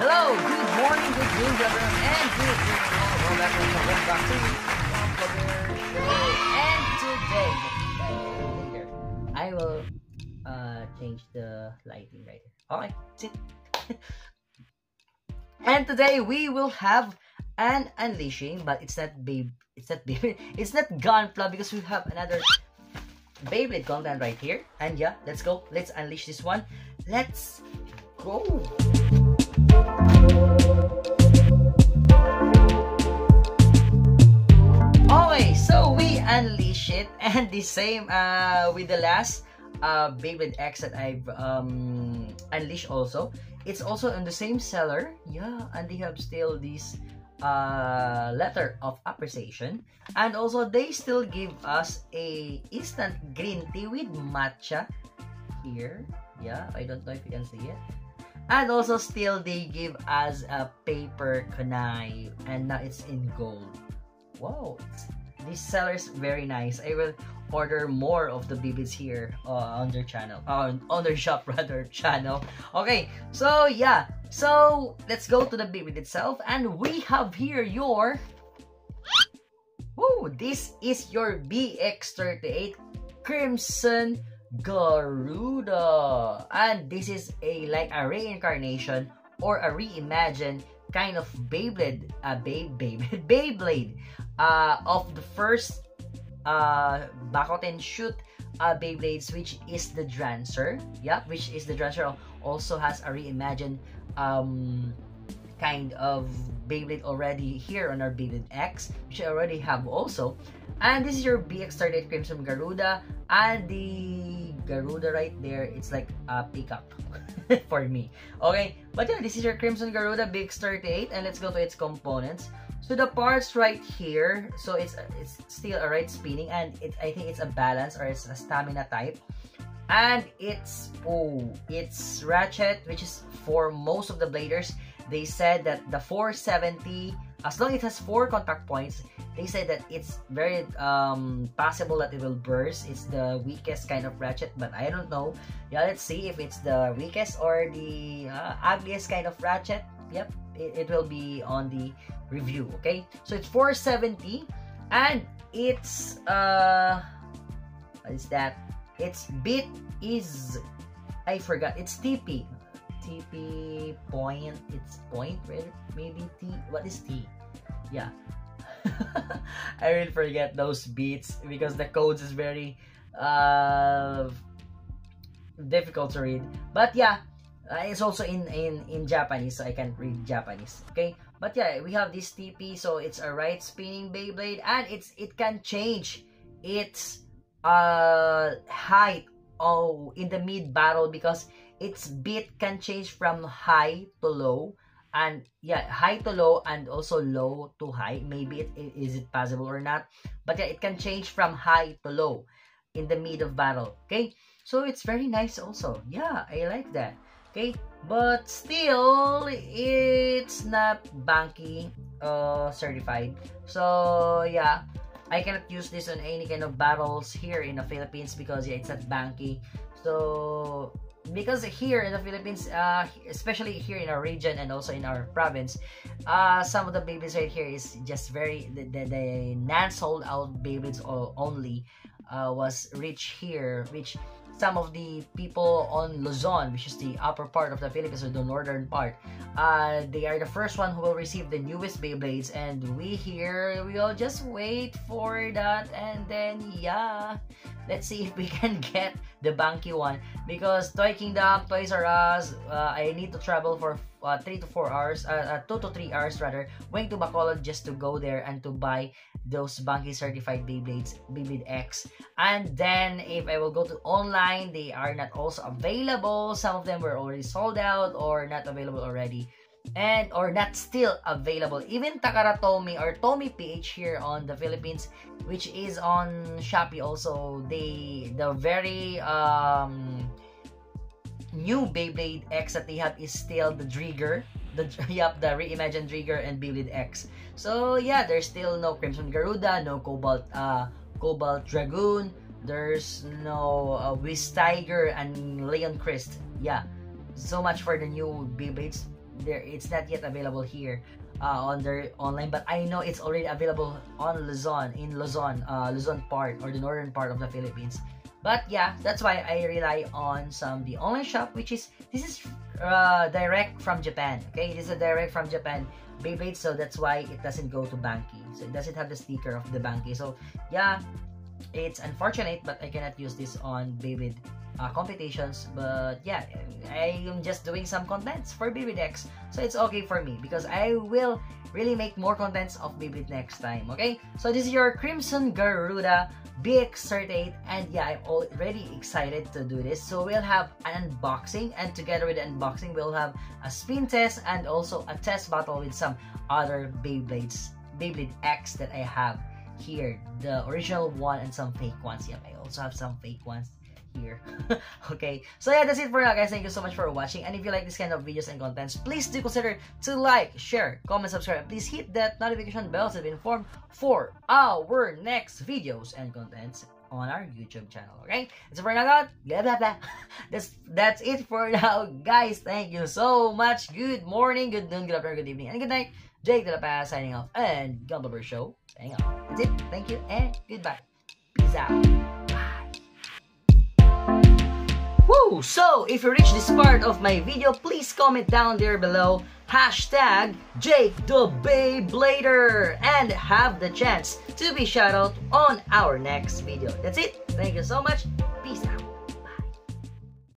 Hello, good morning, good noon, everyone, and good evening. Welcome back to the Show. And today, later, I will change the lighting right here. Okay, sit. And today we will have an unleashing, but it's not it's not Gunpla because we have another Beyblade content right here. And yeah, let's go. Let's unleash this one. Let's go. Okay, so we unleash it, and the same with the last Beyblade X that I've unleashed also. It's also in the same seller, yeah, and they have still this letter of appreciation, and also they still give us a instant green tea with matcha here. Yeah, I don't know if you can see it. And also still they give us a paper knife, and now it's in gold. Wow, this seller is very nice. I will order more of the Beyblades here on their channel, on their shop rather channel. Okay, so yeah, so let's go to the Beyblade itself, and we have here your this is your BX38 Crimson Garuda, and this is like a reincarnation or a reimagined kind of Beyblade, Beyblade of the first Bakoten shoot Beyblades, which is the Drancer. Yep, which is the Drancer also has a reimagined kind of Beyblade already here on our Beyblade X, which I already have also. And this is your BX38 Crimson Garuda, and the Garuda right there, it's like a pickup for me. Okay, but yeah, this is your Crimson Garuda BX38, and let's go to its components. So the parts right here, so it's still a right spinning, and I think it's a balance or it's a stamina type. And it's ratchet, which is for most of the bladers. They said that the 470, as long as it has 4 contact points, they said that it's very possible that it will burst. It's the weakest kind of ratchet, but I don't know. Yeah, let's see if it's the weakest or the ugliest kind of ratchet. Yep, it will be on the review. Okay, so it's 470, and it's what is that? Its bit is, I forgot. It's TP point. It's point, right? Maybe T. What is T? Yeah. I really forget those beats because the codes is very difficult to read. But yeah, it's also in Japanese, so I can't read Japanese. Okay, but yeah, we have this TP, so it's a right spinning Beyblade, and it can change its height in the mid battle because its bit can change from high to low. And yeah, high to low and also low to high. Maybe is it possible or not, but yeah, it can change from high to low in the mid of battle. Okay, so it's very nice also. Yeah, I like that. Okay, but still it's not Banky certified, so yeah, I cannot use this on any kind of battles here in the Philippines because yeah, it's not Banky. So because here in the Philippines, especially here in our region and also in our province, some of the Beyblades right here is just very the non-sold out Beyblades only was reached here, which some of the people on Luzon, which is the upper part of the Philippines or the northern part, they are the first one who will receive the newest Beyblades, and we here will just wait for that, and then yeah, let's see if we can get the Banky one, because Toy Kingdom, Toys R Us, I need to travel for 3 to 4 hours, 2 to 3 hours rather, going to Bacolod just to go there and to buy those Banky certified Beyblades, Beyblade X. And then if I will go to online, they are not also available. Some of them were already sold out or not available already, and or not still available. Even Takara Tomy or Tomy PH here on the Philippines, which is on Shopee also, the very new Beyblade X that they have is still the Drigger, the reimagined Drigger and Beyblade X. So yeah, there's still no Crimson Garuda, no Cobalt Dragoon, there's no Wiz Tiger and Leon Christ. Yeah, so much for the new Beyblades. it's not yet available here on their online, but I know it's already available on Luzon, Luzon part, or the northern part of the Philippines. But yeah, that's why I rely on the online shop, this is direct from Japan. Okay, this is a direct from Japan Beyblade, so that's why it doesn't go to Banky. So it doesn't have the sticker of the Banky. So yeah, it's unfortunate, but I cannot use this on Beyblade competitions. But yeah, I am just doing some contents for Beyblade X, so it's okay for me because I will really make more contents of Beyblade next time. Okay, so this is your Crimson Garuda BX38, and yeah, I'm already excited to do this. So we'll have an unboxing, and together with the unboxing, we'll have a spin test and also a test battle with some other Beyblade X that I have here, the original one and some fake ones. Yep, I also have some fake ones here. Okay, so yeah, that's it for now, guys. Thank you so much for watching, and if you like this kind of videos and contents, please do consider to like, share, comment, subscribe, and please hit that notification bell to be informed for our next videos and contents on our YouTube channel. Okay, that's it for now. Blah blah blah. That's it for now, guys. Thank you so much. Good morning, good noon, good afternoon, good evening, and good night. Jake De La Paz signing off, and Gumbler Show signing off. That's it. Thank you and goodbye. Peace out. Woo! So, if you reach this part of my video, please comment down there below hashtag Jake the Beyblader and have the chance to be shout out on our next video. That's it. Thank you so much.